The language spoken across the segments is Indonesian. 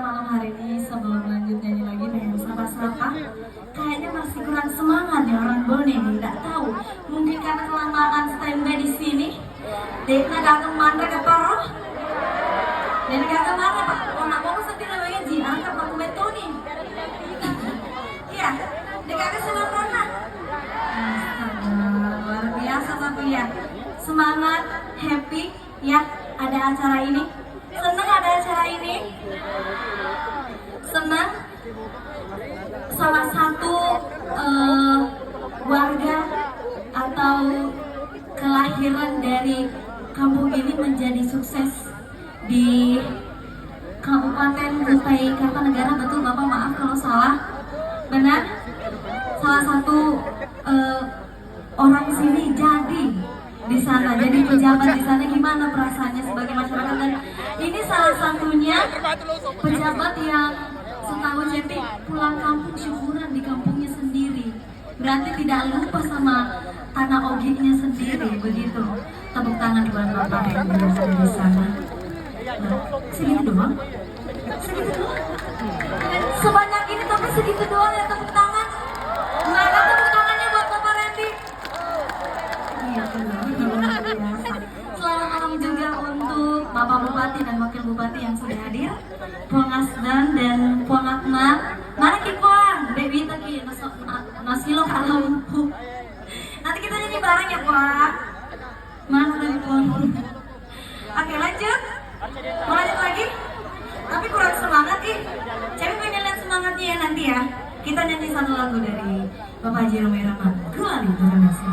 malam hari ini sebelum lanjut nyanyi lagi dengan sapa-sapa, kayaknya masih kurang semangat ya orang Bone nih. Nggak tahu, mungkin karena kelamaan standby di sini. Dekna datang mana ke Paro? Dan kata mana Pak? Oh nak mau sedih namanya Ji, angkat aku metoni. Iya, dekat ke sebelah mana? Luar biasa tapi ya. Semangat, happy ya ada acara ini. Senang ada acara ini. Senang salah satu warga atau kelahiran dari kampung ini menjadi sukses di Kabupaten Kutai Kartanegara. Betul Bapak, maaf kalau salah. Benar? Salah satu orang sini jadi di sana, jadi pejabat di sana. Gimana perasaannya sebagai masyarakat? Dan ini salah satunya pejabat yang setahu jadi pulang kampung syukuran di kampungnya sendiri. Berarti tidak lupa sama tanah ogiknya sendiri, begitu. Tepuk tangan buat Bapak yang berada di sana. Nah, segitu doang? Segitu doang? Sebanyak ini tapi segitu doang ya tepuk tangan? Mana tepuk tangannya buat Bapak Randy? Iya, luar biasa. Selamat malam juga untuk Bapak Bupati dan Wakil Bupati yang sudah hadir, Puang Asdan dan Puang Akmal. Mana ki Puang? Baby taki nasilo kalau nanti kita nyanyi bareng ya Puang. Mana tadi Puang? Oke lanjut. Mau lanjut lagi? Tapi kurang semangat nih. Cewek pengen lihat semangatnya ya nanti ya. Kita nyanyi satu lagu dari Bapak Haji Romai Rahmat. Kulali Donasi.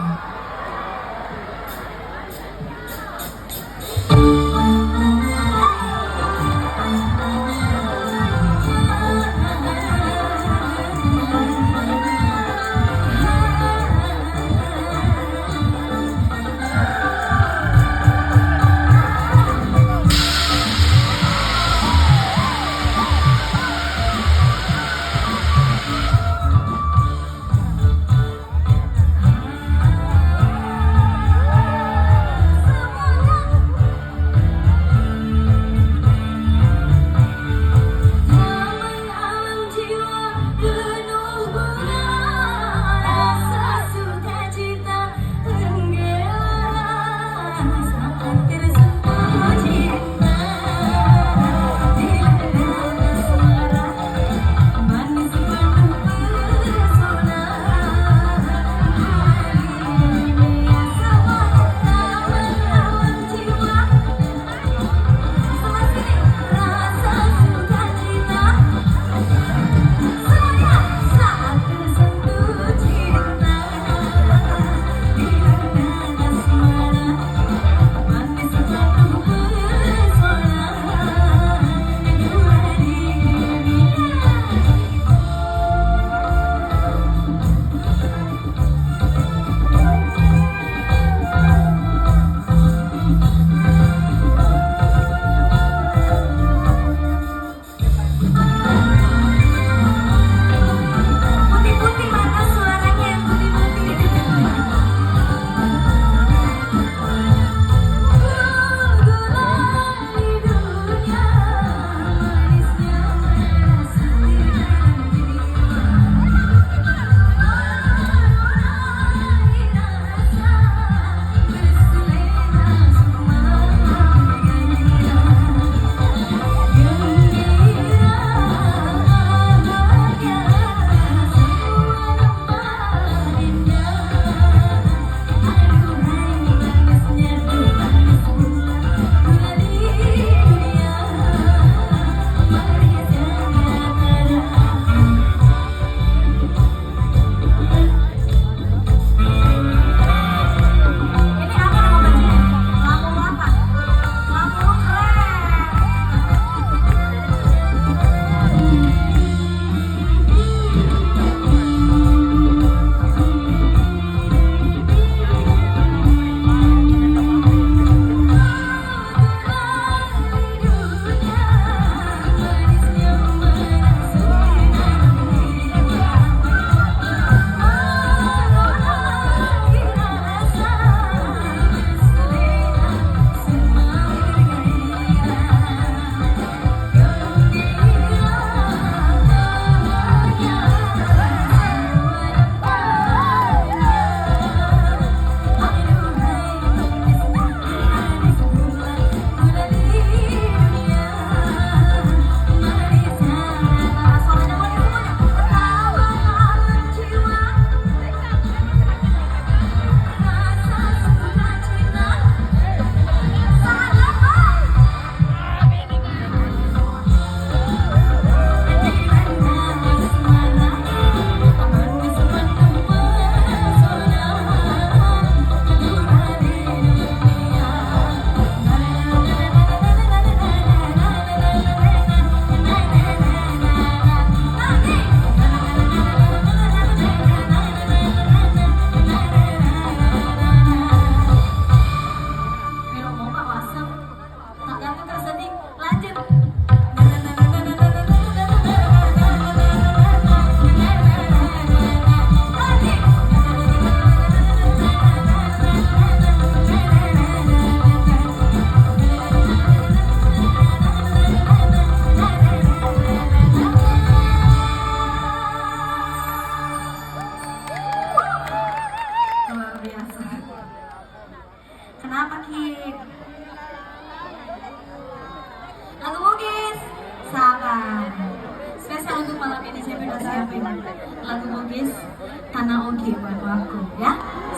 Tanah Ogi buat aku ya.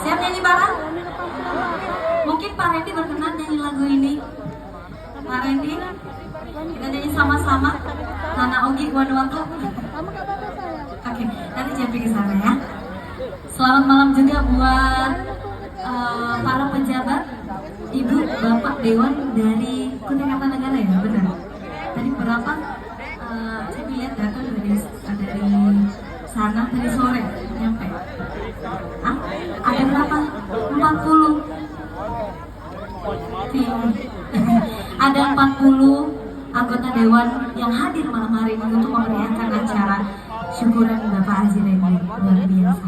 Siap nyanyi bareng? Mungkin Pak Randy berkenan nyanyi lagu ini. Pak Randy, kita nyanyi sama-sama Tanah Ogi buat aku. Oke, nanti Cepi ke sana ya. Selamat malam juga buat para pejabat, Ibu, Bapak Dewan dari Kutai Kartanegara ya, benar. Tadi berapa? Saya lihat data dari sana tadi sore nyampe. Ada berapa? 40. Ada 40 anggota dewan yang hadir malam hari ini untuk memeriahkan acara syukuran Bapak Haji Randy. Luar biasa.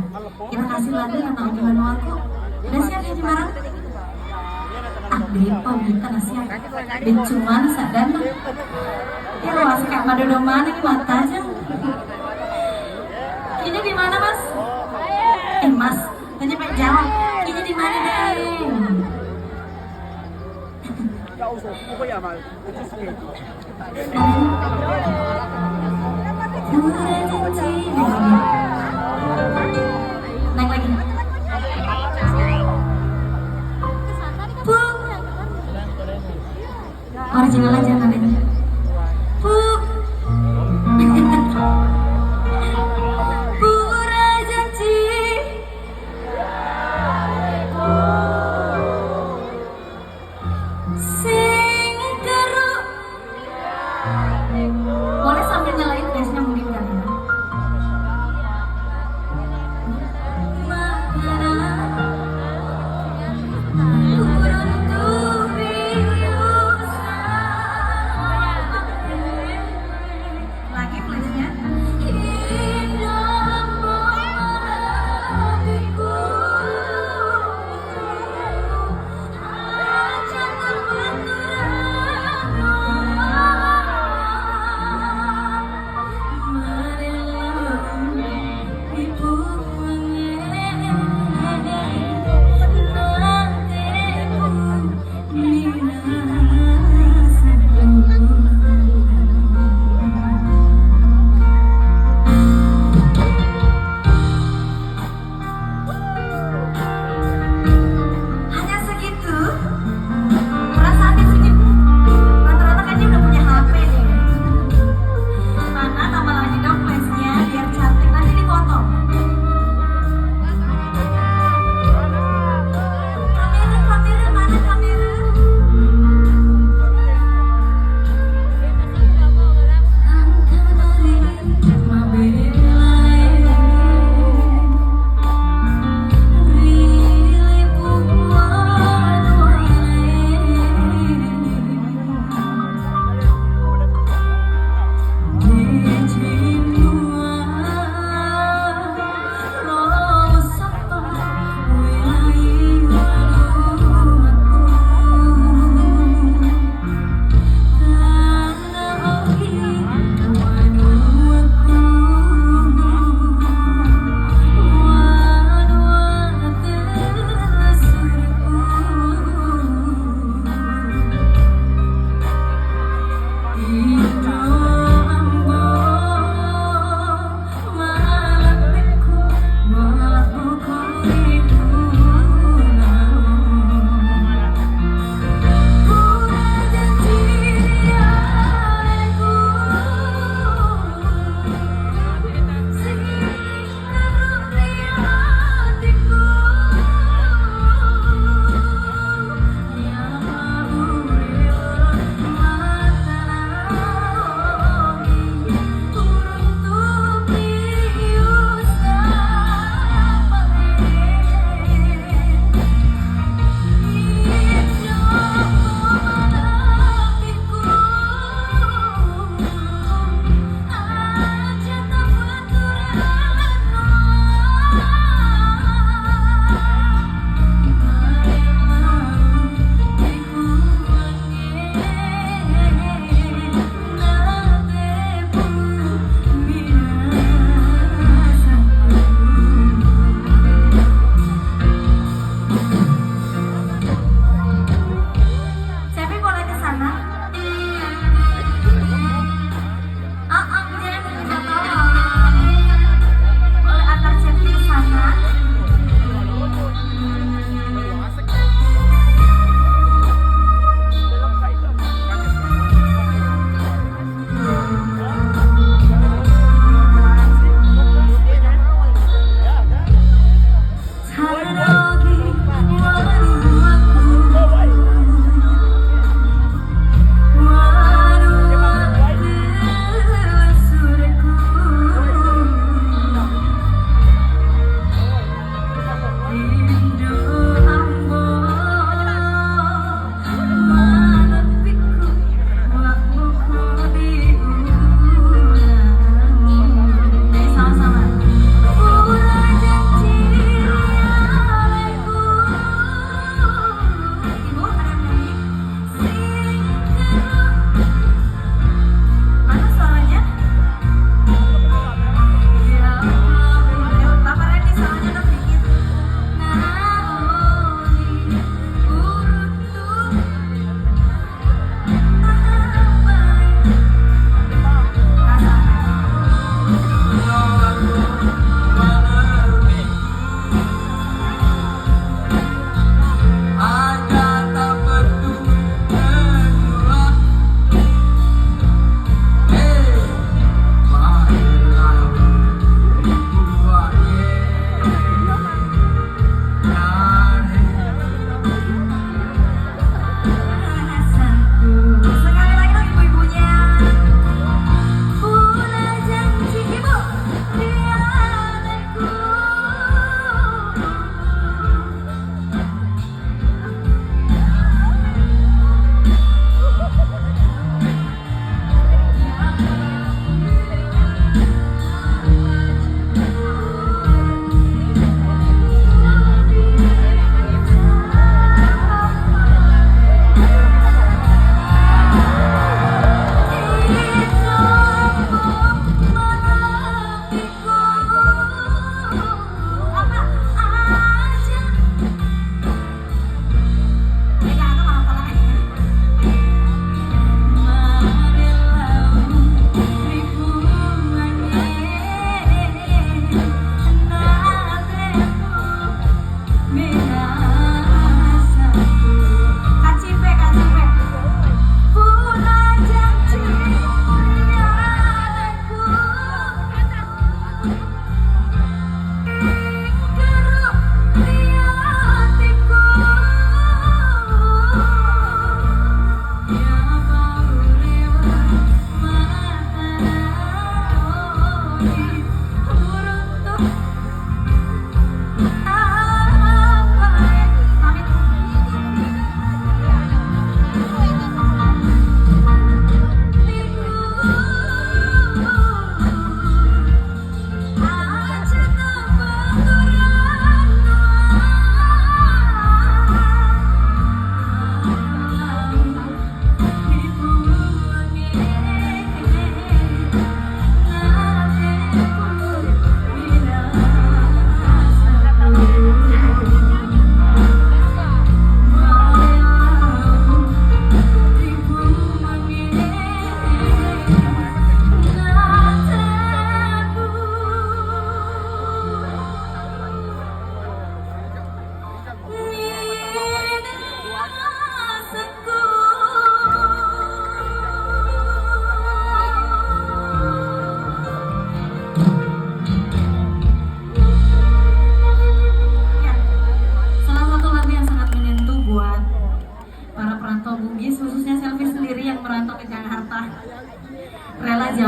Kita kasih lagu Tanah Ogi Vanuatu. Udah siap nyanyi bareng? Depo kita nasihat. Dan cuman sadar ya luas kayak madodo mana nih mata aja. Ini di mana Mas? Mas, tanya Pak jawab. Ini di mana deh? Naik lagi. Original aja nadanya. Pura janji sing keruk. Boleh sambil nyalain bassnya mungkin kan ya.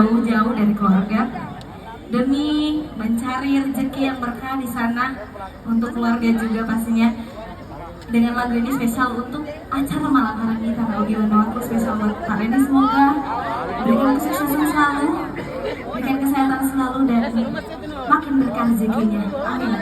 jauh-jauh dari keluarga demi mencari rezeki yang berkah di sana untuk keluarga juga pastinya. Dengan lagu ini spesial untuk acara malam hari ini tanggal Biono, spesial buat Kak Reni, semoga berikan kesuksesan selalu, berikan kesehatan selalu dan makin berkah rezekinya. Amin.